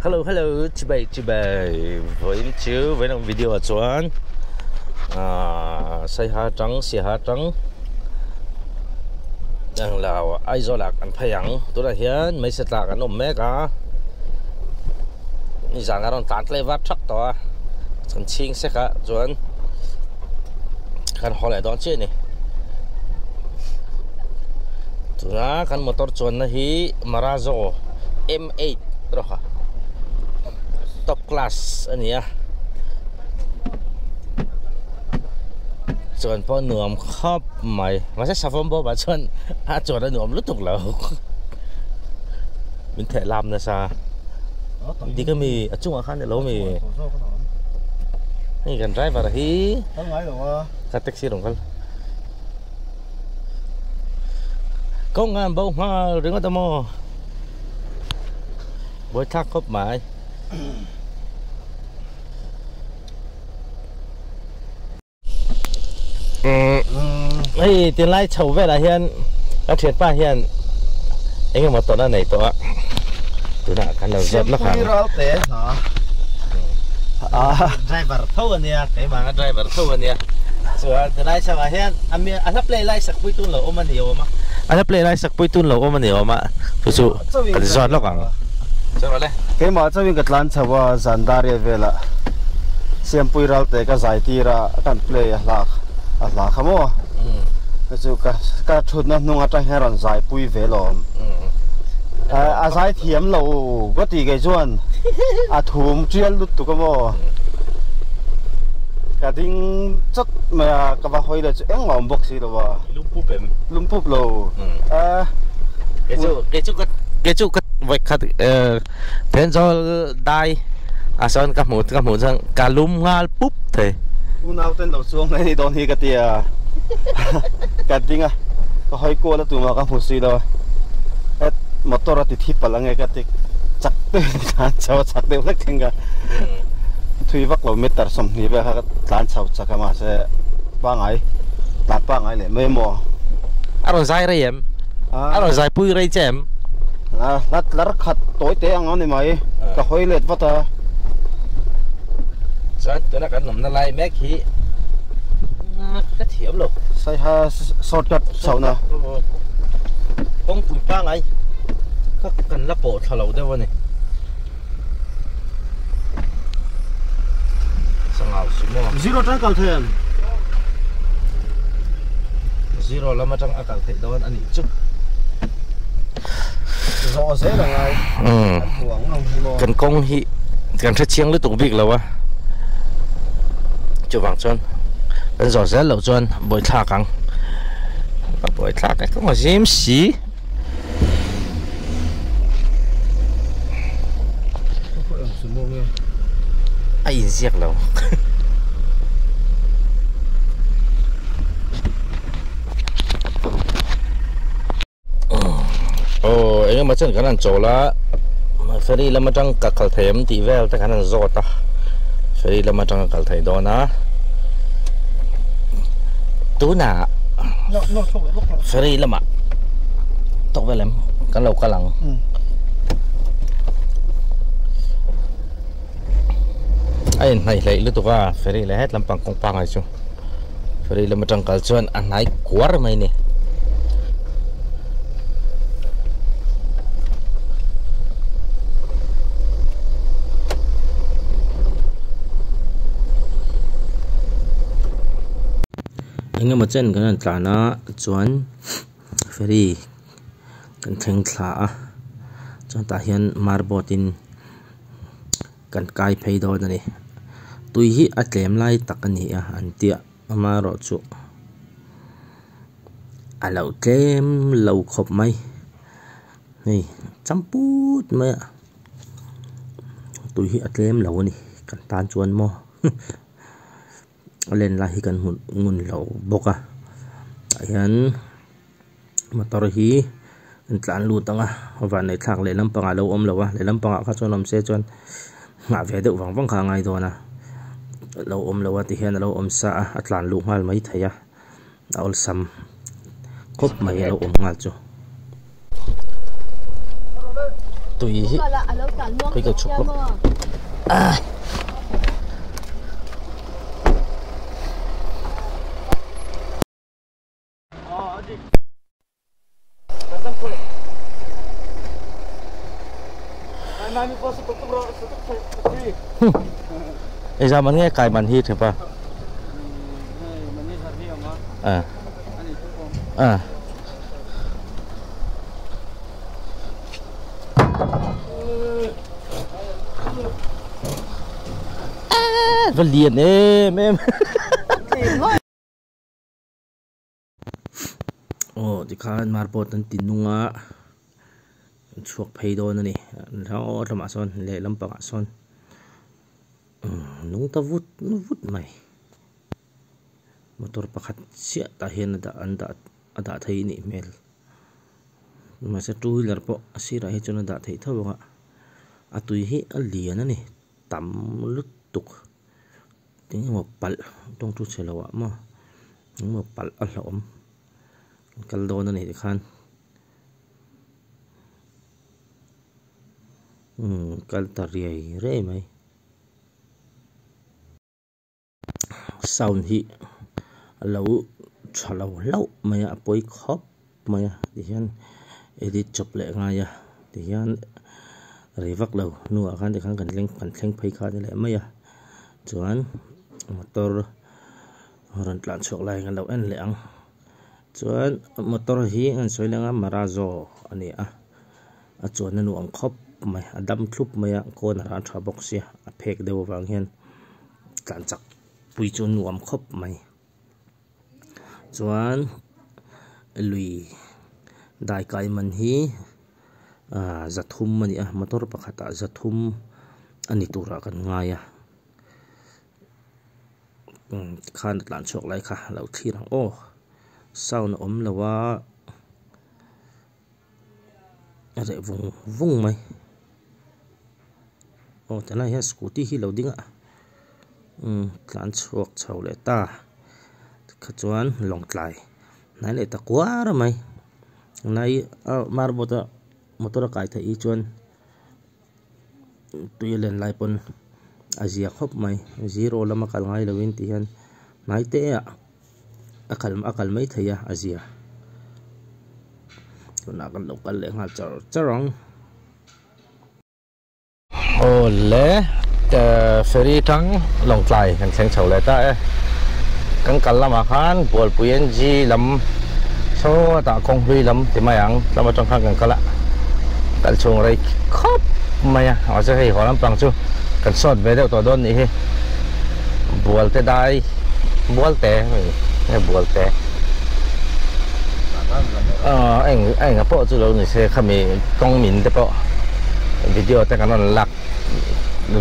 Hello, chị bảy với chiếu với đồng video ở chuan xây hà trắng xì hà trắng đang là ai do lạc ăn phải ăn tôi là hiền mấy sẽ lạc ăn ôm mẹ cả như rằng ăn tán lấy vắt chắc to chân chiên sẽ cả chuan kan họ lại đón chơi này tụi nó kan motor chuan là hi Marazzo M8 rồi hả top class anh nhỉ chuẩn bao nườm khắp mày mà sẽ sao phong bao bà chuẩn chuẩn là nườm lúc tục lâu mình thể làm là sao đi cái mì ở chung ở khăn để lố mì này gần trái vào là hí cả taxi đồng con công an bao hoa đừng có tao mò bôi thác khắp mày ấy tiền lãi chầu về là hiền các thiệt ba hiền anh mà tổ này tổ tụi nào cái đầu rất nó khẳng driver thâu anh nha cái mà driver thâu anh nha rồi tiền lãi sao mà hiền anh sắp play lãi sạc bui tuôn lẩu ôm anh nhiều mà anh sắp play lãi sạc bui tuôn lẩu ôm anh nhiều mà phụ sự cái giọt nó khẳng cái mà cho mình cái lan chầu và dàn đari về là xem bui rau té cái giải tira kan play là không ạ? Cái chỗ cái chuột nó nung ở trong hai lần giải bui về rồi. Giải thiểm lâu có tí cái chuyện, thùm chuyên lút tụi cái mò. Cái tiếng chất mà cái bà hỏi là em ngỏm bốc xí rồi. Lúng phụp lâu. Cái chỗ vậy thế do đai sao các một rằng cả lúng ngal búp thế nào tên đầu xuống này thì đón hi cái tia cái tiếng có hơi cua là tụi mà các phụ sĩ đâu motor thì thip là nghe cái tiếng chắc tên cháu chắc đều lắc kinh cả thui vắt lầu mét xong thì bây giờ tán cháu chắc mà sẽ ba ngày để mấy mùa rồi dài đấy em rồi dài pui đấy chứ em lát khát tối té ăn này mày cái hơi lết vắt à sao tụi nó cần nằm nó lai mét khí cái thiểm luôn sai ha sọt chặt sầu nè con cùi ba ngày các cần lắp bộ thảo lẩu đây vậy này sang ngào xíu mò zero trắng càng thêm zero là mà trắng càng thêm đâu anh chút rõ dễ là ngay cần công hi cần thiết chiang liên tục việc là wa chụp vàng chân bên giò rét lẩu chân bồi thả căng bồi thả cái không có gì xí ai giết lẩu anh mà chân cái này chỗ là phải đi làm mà trăng cả khẩu thêm thì về cái này giọt ta phải đi làm mà trăng cả thầy đó na tú nà phải đi làm mà tóc về làm cái lẩu cái lằng ai này lấy lúc đó phải đi lấy hết làm bằng công bằng này chứ phải đi làm mà trăng cả chuyện anh ấy quá rồi mày nè anh mà chân cái này là nó chuẩn phải đi cần thèn thả cho ta hiện marbotin cần cài phay đó này tôi hi ở lem lại tắc anh nhỉ anh tiệt mà rồi chú lâu kem lâu khop mấy này chăm pút mấy tôi hi ở lem lâu này cần tan chuẩn mò lên lại cần nguồn lẩu bốc hiện motor hi tlan lu tanga và này thạc lấy lâm bằng lâu lẩu lấy lâm bằng các cho làm xe cho ngã về được vắng khang ngày thôi nè lâu lẩu thì hiện lâu sa tlan lu mal mấy thầy ao sam cốp mấy lâu ngal cho tùy cái cầu chụp lắm Ê ra mình nghe cài bàn hít hả? Vẫn liền em thì khá marbot tan tinunga chuộc pay do nè rau rama son le lampa son nung ta vut mai motor pakhat sia ta hian ada thei ni mel ma se two wheeler po asira hi chona da thei thawanga atui hi alian ani tam lutuk ting mo pal tong tu chelawa ma mo pal a hlom kal do na ni khan kal tariai re mai sound hi lo chalo lo maya poi khop maya dian edit chop le nga ya dian revak lo nu akan de kan thleng phai kha de le maya chuan motor horan tlan chok lai ngan lo en le ang chuan motor hi an soilenga marazo ani a chuan nu ang khop mai adam thlup maya kon ra tha box ya a phek deu wang hian tlan chak pui chu nu am khop mai chuan lui dai kai man hi zathum mani motor pakhata zathum ani tura kan nga ya khan tlan chok lai kha lo thirang sound om lawa are vung mai tana ya scooty hi lo dinga tlan chok chho le ta khachuan long tlai nai le ta kwara mai nai marbota motor kai tha I chuan tuilen lai pon azia khop mai zero lama kal ngai lawin ti hian nai te akal mai thaya azia tuna kan lokal le nga charong ole ta ferry tang long tlai kan seng chho le ta kan kal lama khan bol puyen ji lam so ta kong hui lam ti mayang lama tong khan kan kala kal chung rai khop maya ase hei holam pang chu kan sot ve deuh to don ni hi bol te dai bol te anh po chu lo ni se khami kong min te po video te kan lak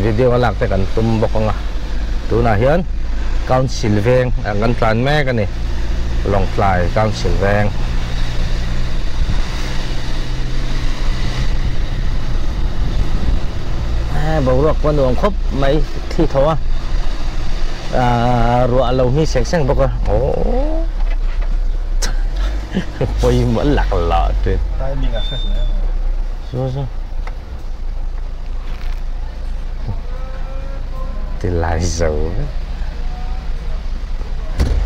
video lak te kan tum bokanga tu na hian council veng ngan tlan me kan ni long fly council veng bầu ruột con đường khúc mấy thi thua ruột lâu mi sạch sang bốc quay vẫn lạc lọ tuyệt thì lại dấu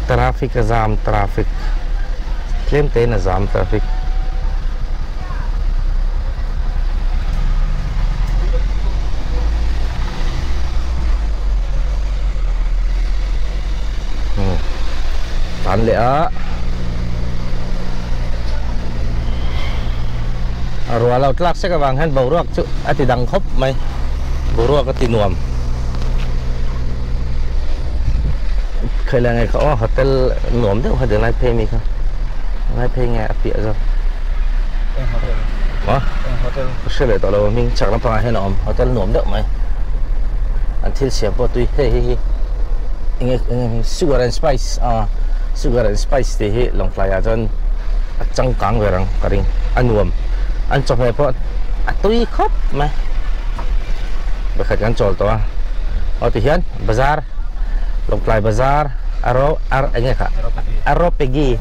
traffic jam traffic claim tên là jam traffic tan lẽ rồi lao tlak sẽ các bạn hen bầu ruột chứ thì đằng khóc mày bầu ruột cái tin nuông khởi là ngày có hotel nuông đấy hotel này pay mi không này pay nghe bịa rồi hotel sẽ lại tao là mình chắc lắm phải hay nào hotel nuông đấy mày anh thiếu xe bao tuy hey sugar and spice sugar and spice thì hi long fly ajon chang kang verang karing anuam an chok he po atui khop ma bakhat kan chol to ti hian bazar long fly bazar enge kha aropegi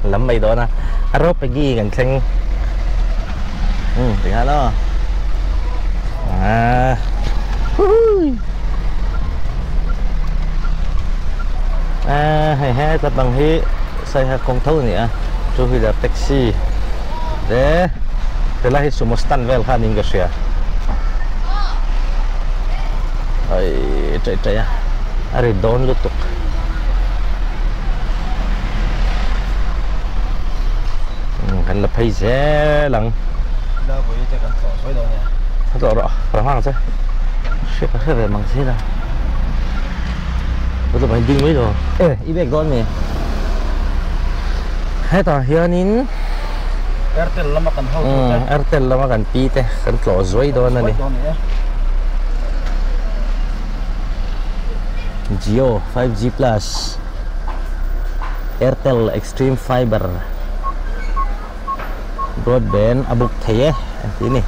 lam mai do na aropegi kan thleng ti ha lo hai tập bằng hi sai ha không thấu nè cho hi là taxi để là hi sumo stand vel khan inga sia ai chạy à ari don lutuk kan là phải dễ lắm là với cái con sò sói đó nè rõ rõ rõ hoàng chứ sẽ có thể bằng thế nào tôi phải đinh mấy rồi ê ít biết con nè hết rồi hiện nín Airtel lama kan hau Airtel lama kan pi teh kan close rồi đó nè Jio 5G Plus Airtel Extreme Fiber broadband abuk thế ini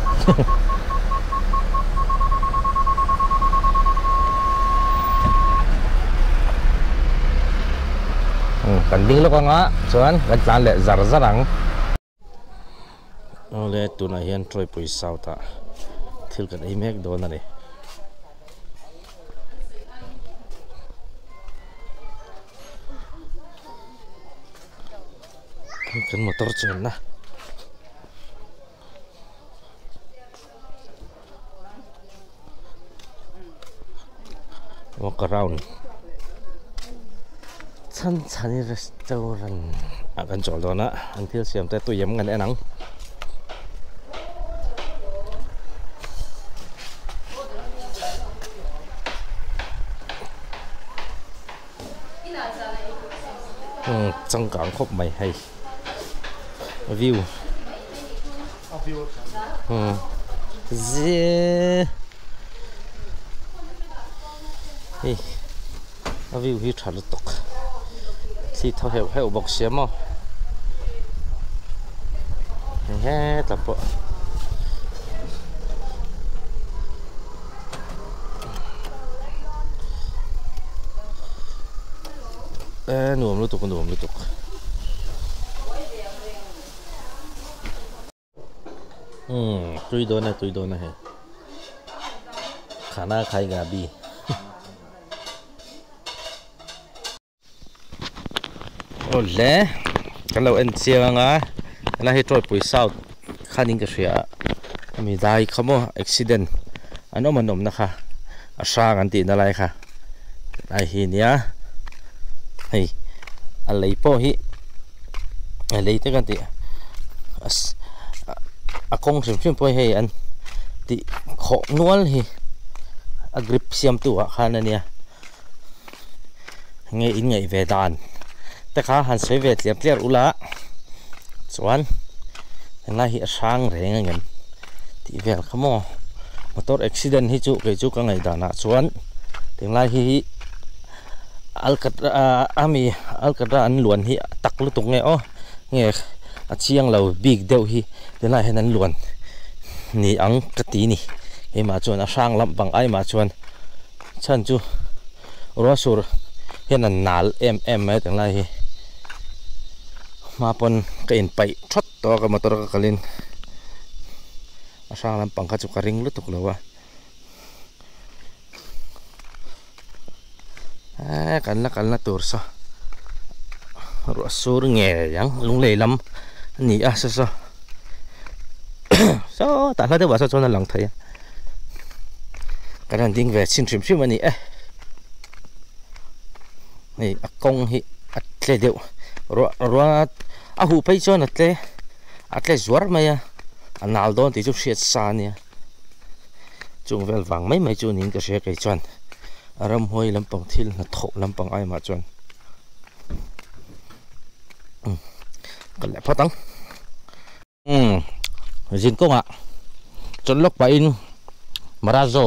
kanding lo nga chuan kan tlan le zar zarang ole tuna hian troi pui sauta thil kan ei mek do na ni kan motor chen na walk around Chani restaurant akan chol do na until siam te tu yam ngan enang trong cảng khóc mày hay view dê hey view hi thar tok si thao heo bọc xiêm không hết tập bộ nuông lúc tục tôi đó này khana khai gà bi ole kalau en sianga la hi troi pui south khaning ka ria ami dai khamo accident ano manom na kha asha kan ti na lai kha ai hi nia hei alei po hi alei te kan ti as akong sim po hei an ti kho nual hi agrip siam tu khana nia nge in ngai ve dan ta kha han sei ve tliam tliar ula chuan na hi sang reng ngen ti vel khamo motor accident hi chu ke chu ka ngai dana chuan teng lai hi alcatra an luan hi tak lu tuk nge o nge a chiang lo big deuh hi teng lai hen an luan ni ang ka ti ni e ma chuan a sang lampang ai ma chuan chan chu ro sur hen an nal em mai teng lai hi mapon ka in pai thot to ka motor ka kalin asang lam pangka chu ka ring lutuk lawa kan la tur sa ro sur nge yang lung le lam ni a sa so ta la de wa sa chona lang thai kan ding ve chin trim trim ani ni akong hi atle deu ro a hu pai chon atle zuar maya anal don ti chu hriat sa nia chung vel wang mai chu nin ka hre kai chuan aram hoi lampang thil na tho lampang ai ma chuan kan le phatang jin ko nga chon lok pa in Marazo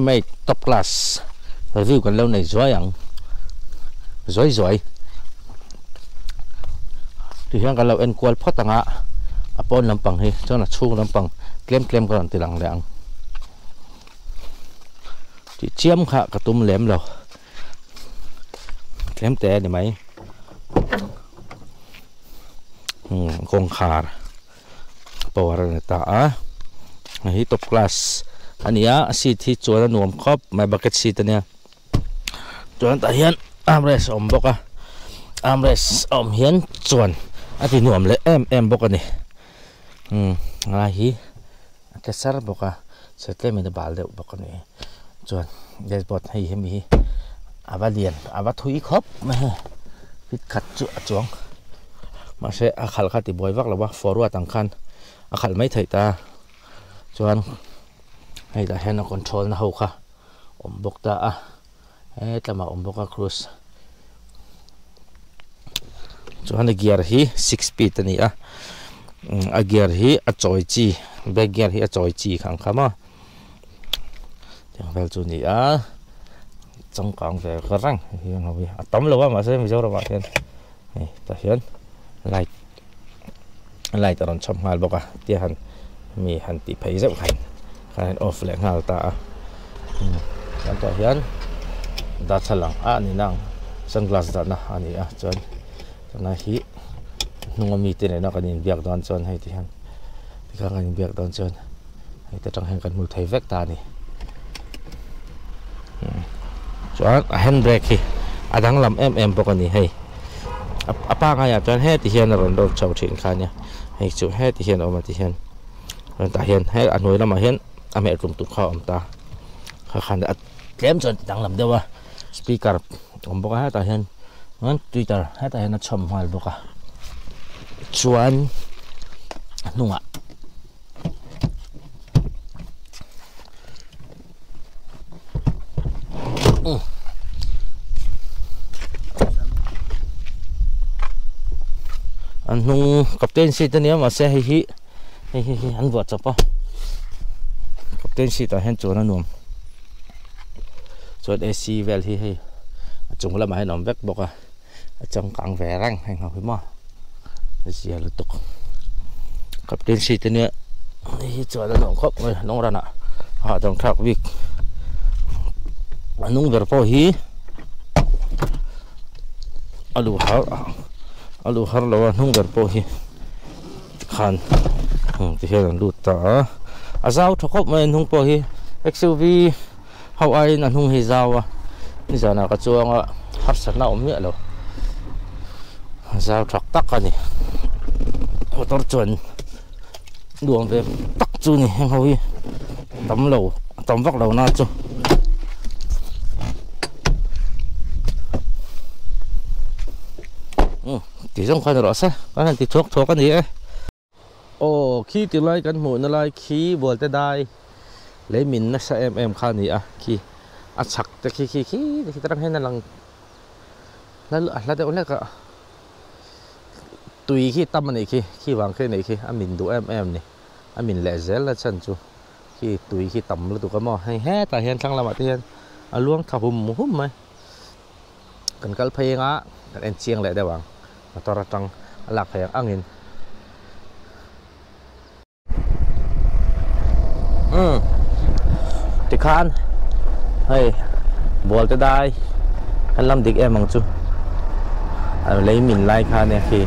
M8 top class review kan lâu này zoi thì hiện cái lâu en qual phát tăng á apon lampang hi cho là chung lampang klem còn từ lằng lẹng thì chiếm khá cả tum lém lâu klem té này mấy con khar power này ta hi top class anh ya seat hi chuan nuam khop mai bucket seat ania chuan ta hian armrest om boka armrest hian chuan ati nuam le em bok ani nga hi ke sar boka setle me bal de bok ani chuan dashboard hei hemi hi avalian ava thui khop ma fit khat chu chuang ma se a khal khati boy wak lawa forward ang khan a khal mai thai ta chuan hei da hen control na ho kha bok ta a he tlama boka cruise chuan gear hi 6 speed ani a gear hi a choi chi back gear hi a choi chi khang khama vel chu ni trong kang ve rang hian hobi atam lawa ma se mi jora ma hian ta hian light ron chom ngal boka ti han mi han ti phei zeu khan off le ngal ta kan ta hian da chalang ni nang sunglass da na ani chuan na hi nungomi te ne na kanin biak don chon hei ti han tika kanin biak don chon hei ta tang hen kan mul thei vek ta ni chuan a handbrake hi adang lam em bok ani hei apa nga ya chuan he ti hian ron do chau thin kha nya hei chu he ti hian oma ti hian ron ta hian he anoi lama hian ame rum tu kha om ta kha khan da tlem chon dang lam dewa speaker om bok ha ta hian Twitter hết tay nó chầm hoài bốc chuan nung anh nung captain seat này mà xe hi anh vượt chập captain seat ở hen chuan nung chuan AC vel hi chung là mai nằm vét bọc trong cảng vẻ răng hay ngọc mà gì là tục cặp tên xịt tên nữa đi chờ nó khóc rồi nó ra nè trong thác việc nung ver po hi alu har lo nung ver po hi khan thì hiện là lụt ta azao thóc khóc mà nung po hi XUV hậu ai là nung hi zao bây giờ nào có chuông hấp sẵn nào miệng rồi giao trọc tắc này motor chuẩn đường về tắc chu này em hôi tấm lầu tấm vóc đầu na chu tí trong khoai rõ xe cái này thì thuốc cái gì ấy khi từ lại cán mũi nó lại khi buồn tới đây lấy mình nó sẽ em khai này khi chắc khi ta đang hay là là đấy cả tùy khi tâm này khi vàng cái này khi mình đủ em này mình lẹ dễ là chân chú khi tùy khi tầm là tụ cái mò hay hết tại hiện sang là mặt hiện luôn thảo hùm mày cần cái phê ngã cần chiang lại đây vàng to ra trăng lạc phải ăn nghìn thì khan hey bol tới đây anh làm địch em bằng chú lấy mình like khan này khi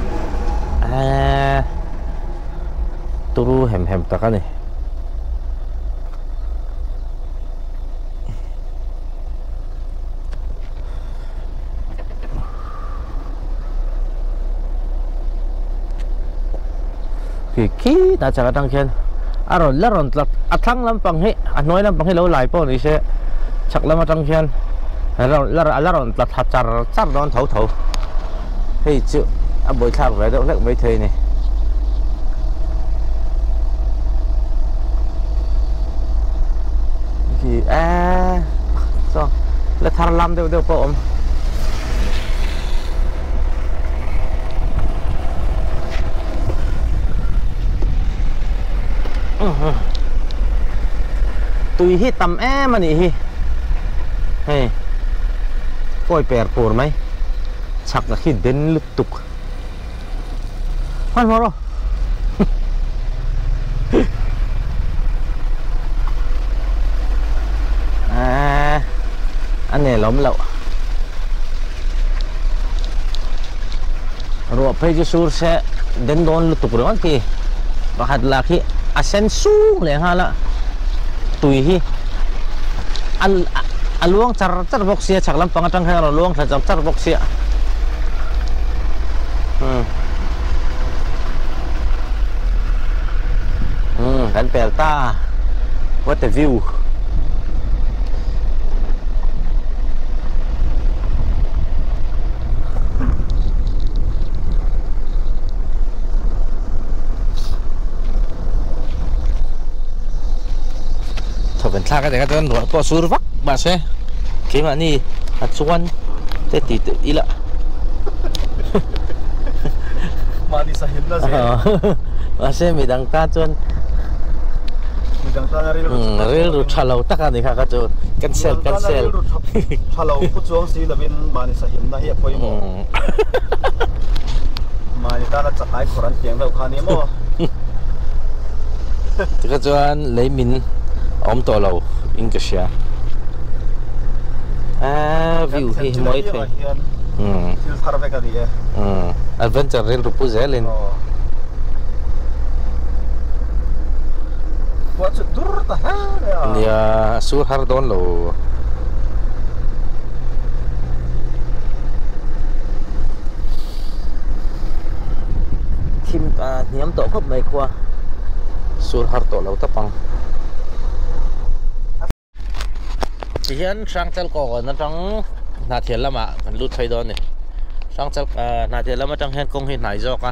turu hem ta cái này khi đã chắc đang khen rồi lỡ rồi thăng lắm bằng hết nói lắm bằng hết lâu lại po này sẽ chắc lắm đang khen lỡ thật chặt đón thấu thì chịu buổi thang về đâu lại mấy thầy này thì sao là thằng làm đều po ông tùy hi tầm mà nị hi hey coi bèr phổi mấy chắc là khi đến lục tục hoan hô rồi anh này lắm lậu rồi bây giờ sur sẽ đến đón lục tục rồi thì và hạt là khi asen su lệ ha là tùy hi luang char box sia chắc lắm pangatang hay là luang char box sia Kan Pelta. What a view. Thôi vẫn xa cái này cái nó có sur vắc bà xe. Cái mà ni chuan thế thì ý là mà đi sahim na se bà xe mình đang ta chuan rel ru thalo taka ni kha ka chu cancel thalo pu chuang si labin mani sahim na hi poi mo mani ta na chakai khoran tiang lo khani mo cái chuan lấy min om to lo Indonesia view hi moi the til thar ve ka di adventure rel ru pu zelen what dur ta ha ya sur har don lo kim hiam to khop mai kwa sur har to lo tapang hian sang chal ko na tang na thial lama kan lut thai don ni sang chal na thial lama tang hen kong hi nai jok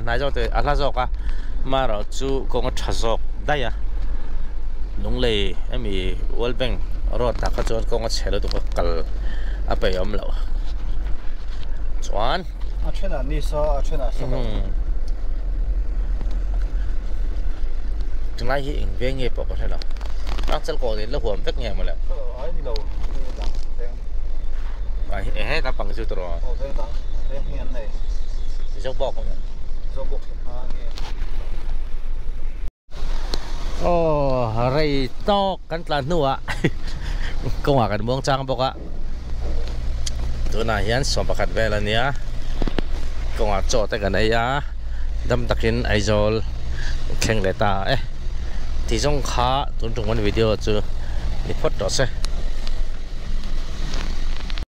nai jok te ala jok ma ro chu kong tha jok dai nung lei ami World Bank rot ta kha chon kong chhelo tu kal a pe om lo chuan a thena ni so a thena so tunai hi ing ve nge po ko thela sang chal ko de lo huam vek nge ma le ai ni lo ai ta pang chu tro o ve dang ve hian nei jok bok ko so bok ha nge rei to kan tlan nuwa ko nga kan buang chang boka tu na hian som pakhat vel ania ko nga cho te kan aya dam takin aizol kheng leta ti jong kha tun tung video chu ni phot to se